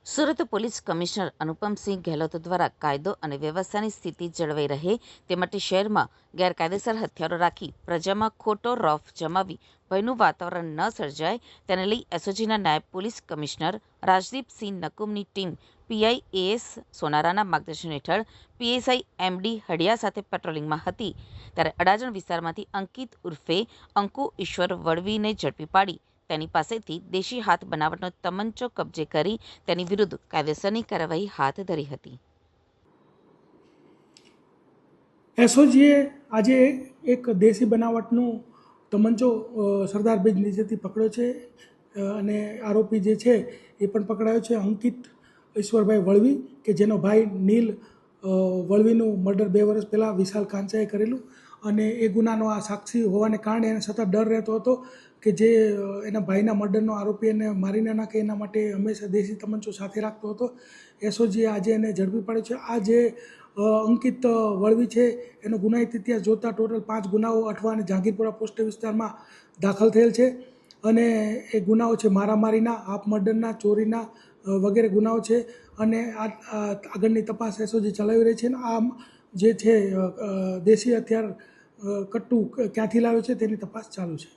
Surat police commissioner Anupamsinh Gehlot દ્વારા કાયદો અને વ્યવસ્થાની સ્થિતિ જળવાઈ રહે તે માટે શહેરમાં ગેરકાયદેસર હથિયારો રાખી પ્રજામાં ખોટો રોફ જમાવી ભયનું વાતાવરણ ન સર્જાય તેને લઈ એસઓજીના નાયબ પોલીસ કમિશનર રાજદીપસિંહ નકુમની ટીમ પીઆઈ એએસ સોનારાના માર્ગદર્શન હેઠળ પીએસઆઈ એમડી હડિયા સાથે પેટ્રોલિંગમાં હતી ત્યારે અડાજણ વિસ્તારમાંથી અંકિત ઉર્ફે અંકુ ઈશ્વર વળવીને ઝડપી પાડી તેની પાસેથી દેશી હાથ બનાવટનો તમંચો કબજે કરી તેની વિરુદ્ધ કાયદેસરની કાર્યવાહી હાથ ધરી હતી। એસઓજીએ આજે એક દેશી બનાવટનો તમંચો સરદાર બ્રિજ નીચેથી પકડ્યો છે અને આરોપી જે છે એ પણ પકડાયો છે અંકિત ઈશ્વરભાઈ વળવી કે જેનો ભાઈ નીલ વળવીનું મર્ડર 2 વર્ષ પહેલાં વિશાલ કાંચાએ કરેલું અને એ ગુનાનો આ સાક્ષી હોવાને કારણે એને સતત ડર રહેતો હતો કે જે એના ભાઈના મર્ડરનો આરોપી એને મારી ન નાખે એના માટે હંમેશા દેશી તમંચો સાથે રાખતો હતો। એસઓજીએ આજે એને ઝડપી પાડ્યો છે। આ જે અંકિત વળવી છે એનો ગુનાહિત ઇતિહાસ જોતા ટોટલ 5 ગુનાઓ અઠવા અને જહાંગીરપુરા પોસ્ટ વિસ્તારમાં દાખલ થયેલ છે અને એ ગુનાઓ છે મારામારીના, હાફ મર્ડરના, ચોરીના વગેરે ગુનાઓ છે અને આગળની તપાસ એસઓજી ચલાવી રહી છે। આમ જે છે દેશી હથિયાર કટ્ટુ ક્યાંથી લાવ્યો છે તેની તપાસ ચાલુ છે।